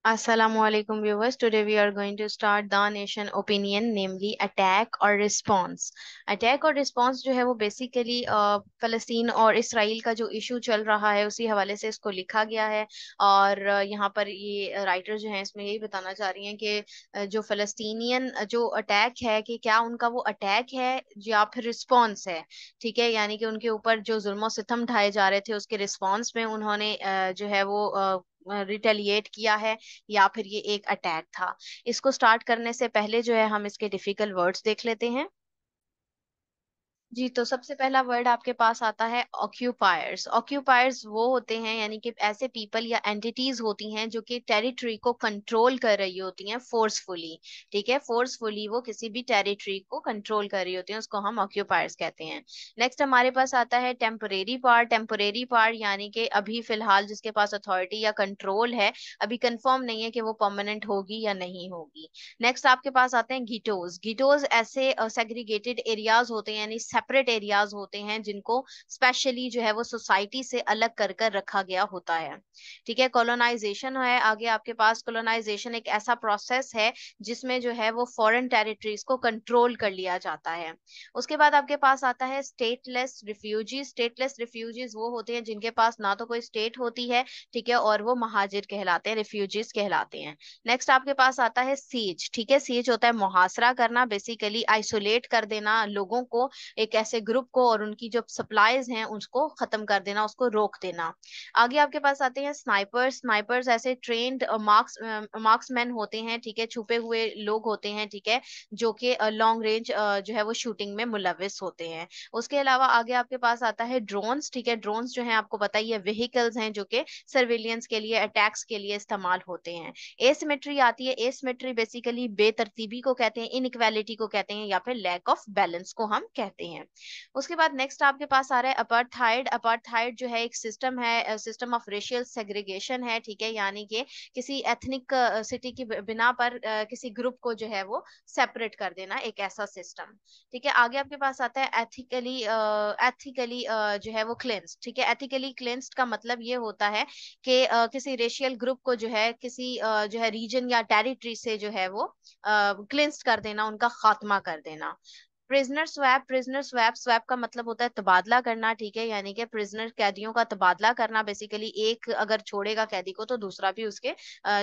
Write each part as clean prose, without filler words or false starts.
Assalamualaikum viewers. Today we are going to start the nation opinion, namely attack और response. Attack और response जो है वो basically फलस्तीन और इसराइल का जो इशू चल रहा है उसी हवाले से इसको लिखा गया है। और यहाँ पर ये राइटर जो है इसमें यही बताना चाह रही हैं कि जो फलस्तीनियन जो अटैक है कि क्या उनका वो अटैक है या फिर रिस्पॉन्स है। ठीक है, यानी कि उनके ऊपर जो जुल्म सितम ढाए जा रहे थे उसके रिस्पॉन्स में उन्होंने जो है वो रिटेलिएट किया है या फिर ये एक अटैक था। इसको स्टार्ट करने से पहले जो है हम इसके डिफिकल्ट वर्ड्स देख लेते हैं। जी, तो सबसे पहला वर्ड आपके पास आता है ऑक्यूपायर्स। ऑक्यूपायर्स वो होते हैं यानी कि ऐसे पीपल या एंटिटीज होती हैं जो कि टेरिटरी को कंट्रोल कर रही होती हैं फोर्सफुली। ठीक है, फोर्सफुली वो किसी भी टेरिटरी को कंट्रोल कर रही होती हैं, उसको हम ऑक्यूपायर्स कहते हैं। नेक्स्ट हमारे पास आता है टेम्परेरी पावर। टेम्परेरी पावर यानी कि अभी फिलहाल जिसके पास अथॉरिटी या कंट्रोल है, अभी कंफर्म नहीं है कि वो परमानेंट होगी या नहीं होगी। नेक्स्ट आपके पास आते हैं गिटोज। गिटोज ऐसे सेग्रीगेटेड एरियाज होते हैं यानी सेपरेट एरियाज होते हैं जिनको स्पेशली जो है वो सोसाइटी से अलग कर कर रखा गया होता है। ठीक है, कॉलोनाइजेशन है आगे आपके पास। कॉलोनाइजेशन एक ऐसा प्रोसेस है जिसमें जो है वो फॉरेन टेरिटरीज को कंट्रोल कर लिया जाता है। उसके बाद आपके पास आता है स्टेटलेस रिफ्यूजीज। स्टेटलेस रिफ्यूजीज वो होते हैं जिनके पास ना तो कोई स्टेट होती है, ठीक है, और वो महाजिर कहलाते हैं, रिफ्यूजीज कहलाते हैं। नेक्स्ट आपके पास आता है सीज। ठीक है, सीज होता है मुहासरा करना, बेसिकली आइसोलेट कर देना लोगों को, एक ऐसे ग्रुप को, और उनकी जो सप्लाईज हैं उसको खत्म कर देना, उसको रोक देना। आगे आपके पास आते हैं स्नाइपर्स। स्नाइपर्स ऐसे ट्रेंड मार्क्समैन होते हैं, ठीक है, छुपे हुए लोग होते हैं, ठीक है, जो कि लॉन्ग रेंज जो है वो शूटिंग में मुलविस होते हैं। उसके अलावा आगे आपके पास आता है ड्रोन्स। ठीक है, ड्रोन्स जो है आपको पता ही है व्हीकल्स हैं जो कि सर्विलियंस के लिए, अटैक्स के लिए इस्तेमाल होते हैं। एसिमेट्री आती है। एसिमेट्री बेसिकली बेतरतीबी को कहते हैं, इनइक्वालिटी को कहते हैं, या फिर लैक ऑफ बैलेंस को हम कहते हैं। उसके बाद नेक्स्ट आपके पास आ रहा है अपार्थाइड। अपार्थाइड जो है एक सिस्टम है, सिस्टम ऑफ रेशियल सेग्रीगेशन है। ठीक है, यानी कि किसी एथनिक सिटी की बिना पर किसी ग्रुप को जो है वो सेपरेट कर देना, एक ऐसा सिस्टम। ठीक है, आगे आपके पास आता है एथिकली। एथिकली जो है वो क्लेंस्ड। ठीक है, एथिकली क्लेंस्ड का मतलब ये होता है कि किसी रेशियल ग्रुप को जो है किसी जो है रीजन या टेरिटरी से जो है वो क्लिंस्ड कर देना, उनका खात्मा कर देना। Prisoner swap. Prisoner swap, swap का मतलब होता है तबादला करना। ठीक है, यानी कि प्रिजनर कैदियों का तबादला करना, बेसिकली एक अगर छोड़ेगा कैदी को तो दूसरा भी उसके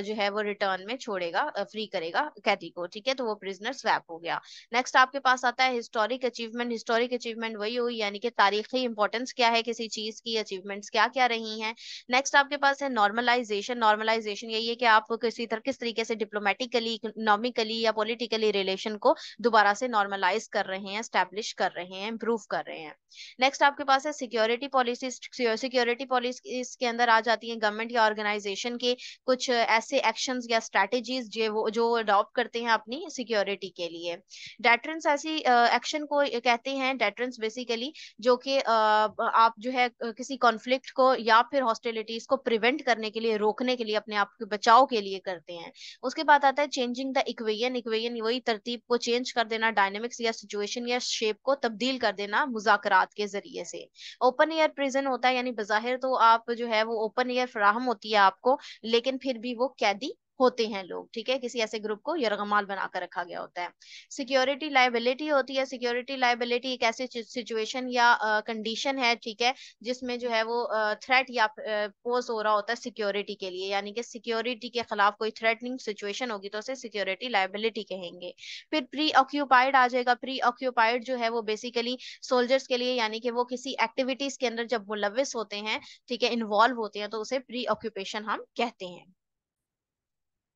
जो है वो रिटर्न में छोड़ेगा, फ्री करेगा कैदी को। ठीक है, तो वो प्रिजनर स्वैप हो गया। नेक्स्ट आपके पास आता है हिस्टोरिक अचीवमेंट। हिस्टोरिक अचीवमेंट वही हुई यानी कि तारीखी इंपॉर्टेंस क्या है किसी चीज की, अचीवमेंट्स क्या क्या रही हैं। नेक्स्ट आपके पास है नॉर्मलाइजेशन। नॉर्मलाइजेशन यही है कि आप किस तरीके से डिप्लोमेटिकली, इकोनॉमिकली या पॉलिटिकली रिलेशन को दोबारा से नॉर्मलाइज कर रहे हैं, स्टैब्लिश कर रहे हैं, इंप्रूव कर रहे हैं। नेक्स्ट आपके पास है सिक्योरिटी पॉलिसी। सिक्योरिटी पॉलिसी इसके अंदर आ जाती है गवर्नमेंट या ऑर्गेनाइजेशन के कुछ ऐसे एक्शंस या स्ट्रैटेजीज जो अडॉप्ट करते हैं अपनी सिक्योरिटी के लिए। डेटरेंस ऐसी एक्शन को कहते हैं, डेटरेंस बेसिकली जो कि आप जो है किसी कॉन्फ्लिक्ट को या फिर हॉस्टिलिटीज को प्रिवेंट करने के लिए, रोकने के लिए, अपने आप के बचाव के लिए करते हैं। उसके बाद आता है चेंजिंग द इक्वेशन। इक्वेशन वही तरतीब को चेंज कर देना, डायनेमिक्स या सिचुएशन या शेप को तब्दील कर देना मुजाकरात के जरिए से। ओपन एयर प्रिजन होता है यानी बाहिर तो आप जो है वो ओपन एयर फराहम होती है आपको, लेकिन फिर भी वो कैदी होते हैं लोग। ठीक है, किसी ऐसे ग्रुप को यरगमाल बनाकर रखा गया होता है। सिक्योरिटी लाइबिलिटी होती है। सिक्योरिटी लाइबिलिटी एक ऐसी सिचुएशन या कंडीशन है, ठीक है, जिसमें जो है वो थ्रेट या पोज हो रहा होता है सिक्योरिटी के लिए, यानी कि सिक्योरिटी के खिलाफ कोई थ्रेटनिंग सिचुएशन होगी तो उसे सिक्योरिटी लाइबिलिटी कहेंगे। फिर प्री ऑक्यूपाइड आ जाएगा। प्री ऑक्यूपाइड जो है वो बेसिकली सोल्जर्स के लिए, यानी कि वो किसी एक्टिविटीज के अंदर जब मुलविस होते हैं, ठीक है, इन्वॉल्व होते हैं, तो उसे प्री ऑक्यूपेशन हम कहते हैं।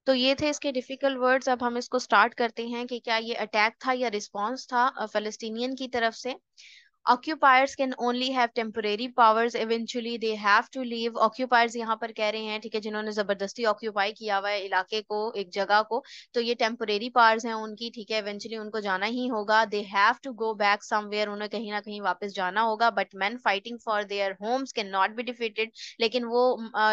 तो ये थे इसके डिफिकल्ट वर्ड्स। अब हम इसको स्टार्ट करते हैं कि क्या ये अटैक था या रिस्पॉन्स था फलस्तीनियन की तरफ से। Occupiers can only have temporary powers. Eventually they have to leave. Occupiers यहाँ पर कह रहे हैं, ठीक है, जिन्होंने जबरदस्ती ऑक्यूपाई किया हुआ है इलाके को, एक जगह को, तो ये टेम्परेरी पावर्स हैं उनकी। ठीक है, इवेंचुअली उनको जाना ही होगा। They have to go back somewhere, उन्हें कहीं ना कहीं वापस जाना होगा। But man fighting for their homes can not be defeated. लेकिन वो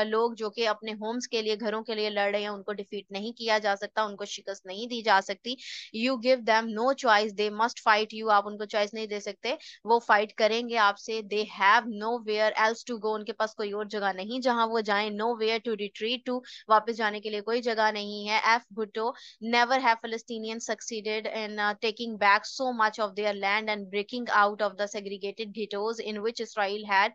लोग जो कि अपने होम्स के लिए, घरों के लिए लड़ रहे हैं, उनको डिफीट नहीं किया जा सकता, उनको शिकस्त नहीं दी जा सकती। You give them no choice, they must fight you, आप उनको चॉइस नहीं दे सकते, वो फाइट करेंगे आपसे, they have nowhere else to go, उनके पास कोई और जगह नहीं जहां वो जाएं, nowhere to retreat to, वापस जाने के लिए कोई जगह नहीं है। F Bhutto, never have Palestinians succeeded in taking back so much of their land and breaking out of the segregated ghettos in which Israel had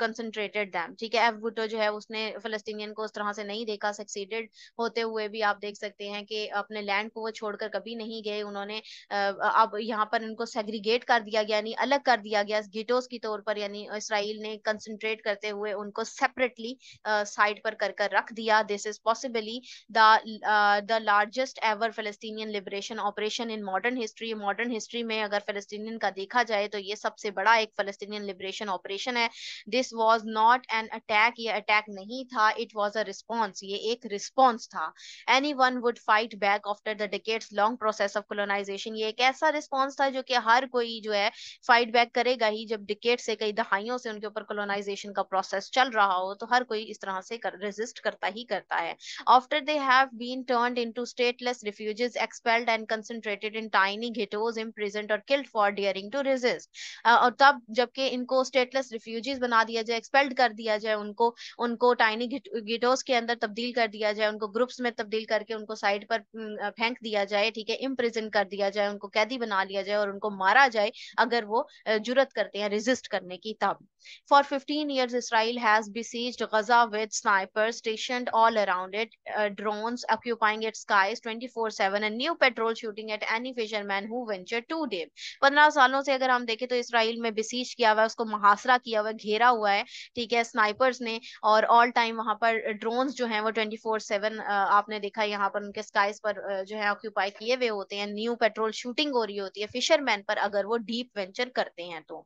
concentrated them। ठीक है, एफ भुट्टो जो है उसने फलस्तीनियन को उस तरह से नहीं देखा, सक्सीडेड होते हुए भी आप देख सकते हैं कि अपने लैंड को वो छोड़कर कभी नहीं गए उन्होंने। अब यहाँ पर इनको सेग्रीगेट कर दिया गया, यानी अलग कर दिया गया गिटोस की तौर पर, यानी इसराइल ने कंसंट्रेट करते हुए उनको सेपरेटली साइड पर कर रख दिया। This is possibly the largest ever Palestinian liberation operation in modern history. Modern history में अगर फलस्तीनियन का देखा जाए तो ये सबसे बड़ा एक फलस्तीनियन लिबरेशन ऑपरेशन है। This was not an attack, ये अटैक नहीं था, इट वाज अ रिस्पॉन्स, ये एक रिस्पॉन्स था। Anyone would fight back after the decades long process of colonisation, ये एक ऐसा रिस्पॉन्स था जो कि हर कोई जो है फाइट बैक करेगा ही, जब डिकेड से, कई दहाइयों से उनके ऊपर कॉलोनाइजेशन का प्रोसेस चल रहा हो तो हर कोई इस तरह से रेजिस्ट करता ही करता है। After they have been turned into stateless refugees, expelled and concentrated in tiny ghettos, imprisoned or killed for daring to resist। और तब जबकि इनको स्टेटलेस रिफ्यूजीज बना दिया जाए, एक्सपेल्ड कर दिया जाए, उनको उनको टाइनी गिटोस के अंदर तब्दील कर दिया जाए, उनको ग्रुप्स में तब्दील करके उनको साइड पर फेंक दिया जाए, ठीक है, इम्प्रिजन कर दिया जाए, उनको कैदी बना लिया जाए और उनको मारा जाए अगर वो जुरत करते हैं रेजिस्ट करने की तब। For 15 years, Israel has besieged Gaza with snipers stationed all around it, drones occupying its skies 24/7, and new patrol shooting at any fisherman who ventured too deep। 15 सालों से अगर हम देखें तो इसराइल में बिसीज किया हुआ है, उसको मुहासरा किया हुआ है, घेरा हुआ है, ठीक है, स्नाइपर्स ने, और ऑल टाइम वहां पर ड्रोन्स जो हैं वो 24/7 आपने देखा यहाँ पर उनके स्काइज पर जो है ऑक्यूपाई किए हुए होते हैं। न्यू पेट्रोल शूटिंग हो रही होती है फिशरमैन पर अगर वो डीप वेंचर करते हैं तो।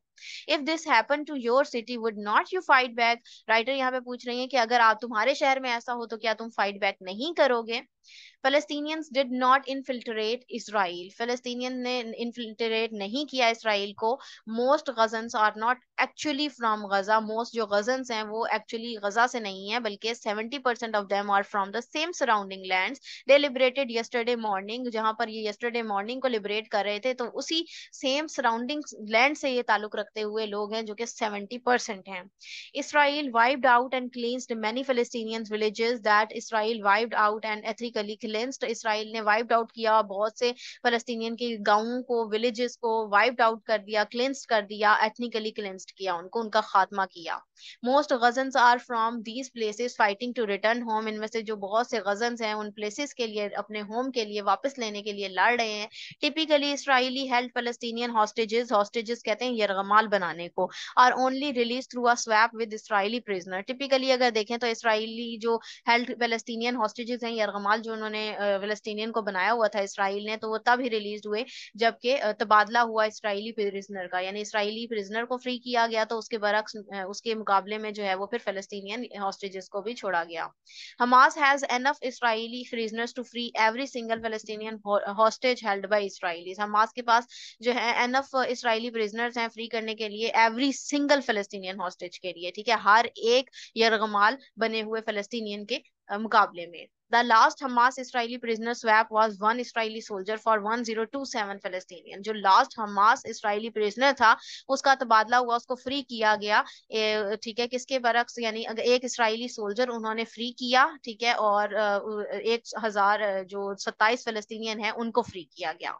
If this happen to your city would not you fight back. Writer यहाँ पे पूछ रही है कि अगर आप तुम्हारे शहर में ऐसा हो तो क्या तुम फाइट बैक नहीं करोगे। Palestinians did not infiltrate Israel। फलस्तीनियन ने इन्फिल्ट्रेट नहीं किया इसराइल को। Most Gazans are not actually from Gaza। Most जो Gazans हैं वो actually गजा से नहीं है, बल्कि 70% of them are from the same surrounding lands। They liberated yesterday morning। जहां पर ये yesterday morning को liberate कर रहे थे तो उसी same surrounding land से ये ताल्लुक रखते हुए लोग हैं जो कि 70% हैं। Israel wiped out and cleansed many Palestinian villages that Israel wiped out and ethnically cleansed। Israel ने वाइप्ड आउट किया बहुत से फलस्तीनियन के गांवों को, विलेजेस को वाइप्ड आउट कर दिया, क्लेंस्ड कर दिया, एथनिकली क्लेंस्ड किया उनको, उनका खात्मा किया। Most Gazans are from these places fighting to return home. इनमें से जो बहुत से गजन्स हैं उन प्लेसेस के लिए, अपने होम के लिए वापस लेने के लिए लड़ रहे हैं। Typically Israeli held Palestinian hostages, hostages कहते हैं यरगमाल बनाने को, are only release through a swap with Israeli prisoner. Typically अगर देखें तो इसराइली जो हेल्ड पैलेस्टीनियन हॉस्टेजेस हैं, यरगमाल जो उन्होंने पैलेस्टीनियन को बनाया हुआ था इसराइल ने, तो वो तब ही रिलीज हुए जबकि तबादला हुआ इसराइली प्रिजनर का, यानी इसराइली प्रिजनर को फ्री किया गया तो उसके बरक्स उसके मुकाबले में जो है वो फिर पैलेस्टीनियन हॉस्टेजेस को भी छोड़ा गया। Hamas has enough Israeli prisoners to free every single Palestinian hostage held by Israelis. Hamas के पास जो है एनफ इसराइली प्रिजनर्स हैं फ्री करने के लिए एवरी सिंगल पैलेस्टीनियन हॉस्टेज के लिए, ठीक है, हर एक यरगमाल बने हुए पैलेस्टीनियन के मुकाबले में। The last Hamas Israeli prisoner swap was one Israeli soldier for 1027 Palestinian। जो लास्ट हमास इसराइली प्रिजनर था उसका तबादला हुआ, उसको फ्री किया गया, ठीक है, किसके बरक्स, यानी एक इसराइली सोल्जर उन्होंने फ्री किया, ठीक है, और 1000 जो 27 फलस्तीनियन है उनको फ्री किया गया।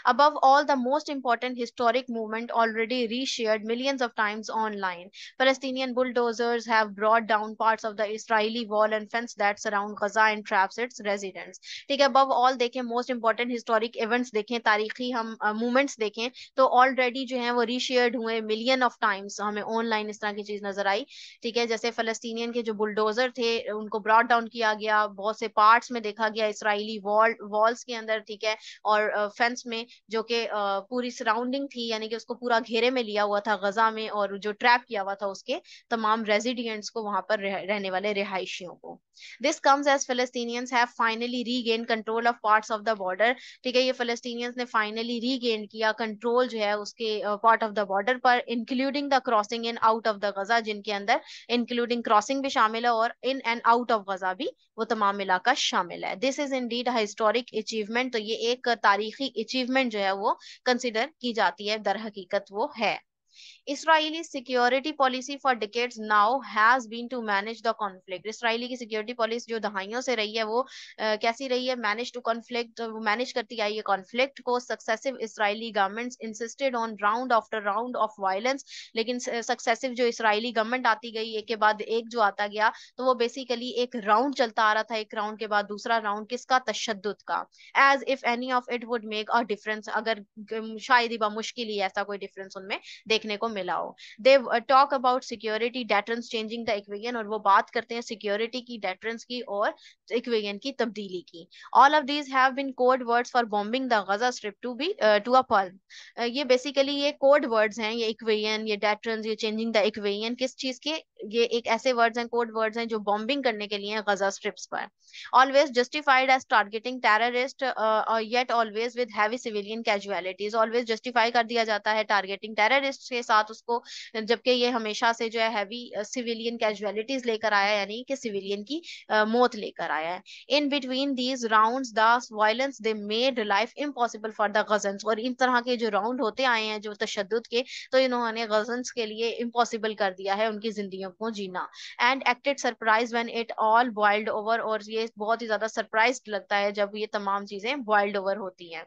Above all, the most important historic movement already reshared millions of times online। Palestinian bulldozers have brought down parts of the Israeli wall and fence that surround Gaza and traps its residents। ठीक है, above all देखें, most important historic events देखें, तारीखी हम movements देखें तो already जो है वो reshared हुए million of times, हमें online इस तरह की चीज नजर आई, ठीक है, जैसे फलस्तीनियन के जो बुलडोजर थे उनको ब्रॉट डाउन किया गया, बहुत से पार्ट्स में देखा गया इसराइली वॉल्स के अंदर, ठीक है, और फेंस में जो कि पूरी सराउंडिंग थी, यानी कि उसको पूरा घेरे में लिया हुआ था गजा में, और जो ट्रैप किया हुआ था उसके तमाम रेजिडेंट्स को, वहां पर रहने वाले रिहायशियों को। This comes as Palestinians have finally regain control of parts of the border. ठीक है, ये फिलिस्तीनियंस ने फाइनली रीगेन किया कंट्रोल जो है उसके पार्ट ऑफ द बॉर्डर पर, including the crossing in out of the Gaza, जिनके अंदर इंक्लूडिंग क्रॉसिंग भी शामिल है और in and out of Gaza भी वो तमाम इलाका शामिल है। This is indeed a historic achievement. तो ये एक तारीखी अचीवमेंट जो है वो कंसिडर की जाती है, दर हकीकत वो है। Israeli security policy for decades now has been to manage the conflict. Israeli की सिक्योरिटी पॉलिसी जो दहाइयों से रही है वो कैसी रही है? मैनेज टू कॉन्फ्लिक्ट, मैनेज करती आई है कॉन्फ्लिक्ट को। Successive Israeli governments insisted on round after round of violence, लेकिन सक्सेसिव जो इसराइली गवर्नमेंट आती गई, एक के बाद एक जो आता गया, तो वो बेसिकली एक राउंड चलता आ रहा था, एक राउंड के बाद दूसरा राउंड किसका? तशद्दुद का। As if any of it would make a difference, अगर शायद ही मुश्किल ही ऐसा कोई डिफरेंस उनमें देखने को मिला हो। They talk about security deterrence changing the equation, और वो बात करते हैं सिक्योरिटी की, डेटरेंस की और इक्वेशन की तब्दीली की। All of these have been code words for bombing the Gaza strip to a pulp. ये बेसिकली ये कोड वर्ड्स हैं, ये इक्वेशन, ये डेटरेंस, ये चेंजिंग द इक्वेशन, किस चीज के? ये एक ऐसे वर्ड्स हैं, कोड वर्ड्स हैं जो बॉम्बिंग करने के लिए गजा स्ट्रिप्स पर। always justified as targeting terrorist, yet always with heavy civilian casualties। always justify कर दिया जाता है targeting terrorists के साथ उसको, जबकि ये हमेशा से जो है heavy civilian casualties लेकर आया है, यानी कि civilian की मौत लेकर आया है। in between these rounds the violence they made life impossible for the Ghazans, और इन तरह के जो राउंड होते आए हैं जो तशद्दुद के, तो इन्होंने गजन्स के लिए इम्पॉसिबल कर दिया है उनकी जिंदगियों को जीना। And acted surprise when it all boiled over, और ये बहुत ही ज्यादा सरप्राइज लगता है जब ये तमाम चीजें बॉइल्ड ओवर होती हैं।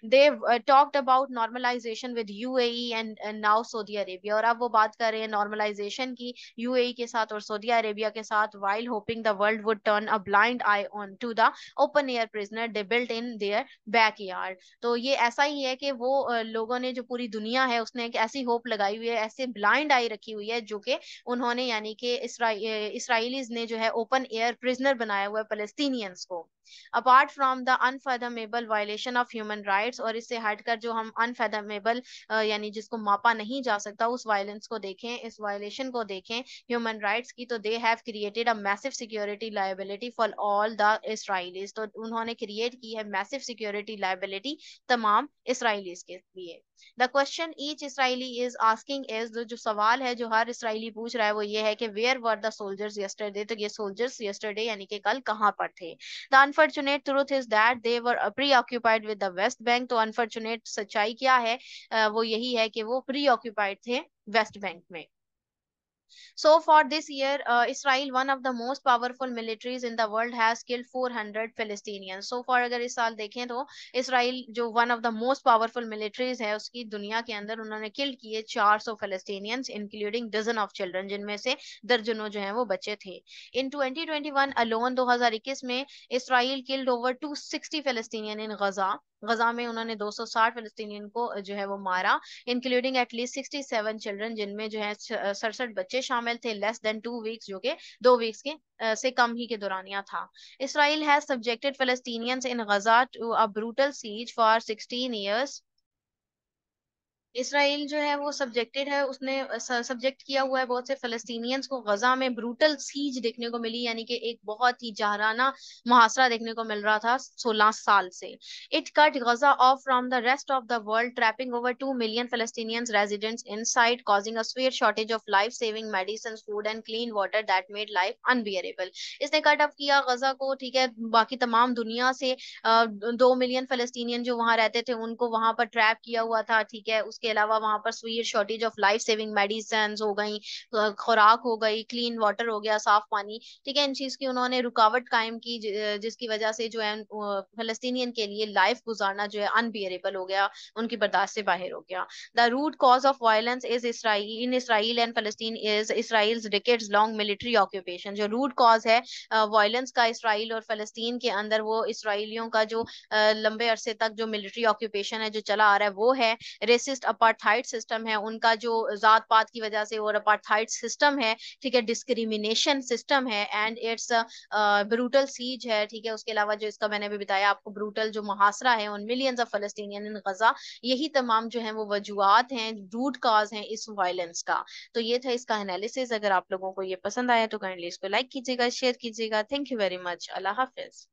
They talked about normalisation with UAE and now Saudi Arabia, और अब वो बात कर रहे हैं नॉर्मलाइजेशन की यूएई के साथ और सऊदी अरेबिया के साथ, while hoping the world would turn a blind eye on to the open air prisoner they built in their backyard. तो ये ऐसा ही है कि वो लोगों ने, जो पूरी दुनिया है उसने एक ऐसी होप लगाई हुई है, ऐसे ब्लाइंड आई रखी हुई है, जो कि उन्होंने यानी कि इसराइलीज ने जो है ओपन एयर प्रिजनर बनाया हुआ है फलस्तीनियंस को। Apart from the unfathomable violation of human rights, और इससे हटकर जो हम अनफेदमेबल यानी जिसको मापा नहीं जा सकता उस वायलेंस को देखें, इस वायलेशन को देखें ह्यूमन राइट्स की, तो they have created a massive security liability for all the Israelites. तो उन्होंने क्रिएट की है मैसिव सिक्योरिटी लायबिलिटी तमाम इसराइलीज के लिए। The question each Israeli is asking is, जो सवाल है जो हर इसराइली पूछ रहा है वो ये है कि where were the soldiers yesterday, तो ये सोल्जर्स यस्टरडे यानी कि कल कहाँ पर थे। The unfortunate truth is that they were pre occupied with the West Bank, तो अनफॉर्चुनेट सच्चाई क्या है? वो यही है कि वो प्री ऑक्यूपाइड थे वेस्ट बैंक में। So for this year, Israel, one of the most powerful militaries in the world, has killed 400 Palestinians. So far अगर इस साल देखें तो इसराइल जो one of the most powerful militaries है उसकी दुनिया के अंदर, उन्होंने किल किए 400 Palestinians including dozen of children, जिनमें से दर्जनों जो हैं वो बच्चे थे। In 2021 alone, 2021 में Israel killed over 260 Palestinian in Gaza। गजा में उन्होंने 260 फिलिस्तीनियन को जो है वो मारा, इंक्लूडिंग एटलीस्ट 67 चिल्ड्रन, जिनमें जो है 67 बच्चे शामिल थे, लेस देन 2 वीक्स, जो कि 2 वीक्स के से कम ही के दौरानिया था। Israel has subjected Palestinians in Gaza to a brutal siege for 16 years. Israel जो है वो सब्जेक्टेड है, उसने सब्जेक्ट किया हुआ है बहुत से फलस्तीनियंस को गजा में। ब्रूटल सीज देखने को मिली, यानी कि एक बहुत ही जाराना मुहासरा देखने को मिल रहा था 16 साल से। It cut Gaza off from the rest of the world, trapping over 2 million Palestinians residents inside, causing a severe shortage of life saving medicine, food and clean water that made life unbearable. इसने cut off किया Gaza को, ठीक है, बाकी तमाम दुनिया से। 2 million फलस्तीनियन जो वहां रहते थे उनको वहां पर ट्रैप किया हुआ था, ठीक है। उसके अलावा वहां पर सुई shortage of life saving medicine हो गई, खुराक हो गई, क्लीन वाटर हो गया, साफ पानी, ठीक है। इन चीज की उन्होंने रुकावट कायम की, जिसकी वजह से जो है फलस्तीनियन के लिए लाइफ गुजारना जो है अनबियरेबल हो गया, उनकी बर्दाश्त से बाहर हो गया। The root cause of violence is Israel in Israel and Palestine is Israel's decades long military occupation. जो रूट कॉज है वायलेंस का इसराइल और फलस्तीन के अंदर, वो इसराइलियों का जो लंबे अरसे तक जो मिलिट्री ऑक्यूपेशन है जो चला आ रहा है वो है। रेसिस्ट अपार्थाइड सिस्टम है उनका, जो जात पात की वजह से, और अपार्थाइड सिस्टम है, ठीक है, डिस्क्रिमिनेशन सिस्टम है, एंड इट्स ब्रूटल सीज है, ठीक है। उसके अलावा जो इसका मैंने भी बताया आपको ब्रूटल जो मुहासरा है उन मिलियंस ऑफ फलस्तीनियन इन गजा, यही तमाम जो है वो वजूहात हैं, रूट कॉज हैं इस वायलेंस का। तो ये था इसका एनालिसिस। अगर आप लोगों को ये पसंद आया तो काइंडली इसको लाइक कीजिएगा, शेयर कीजिएगा। Thank you very much. Allah Hafiz.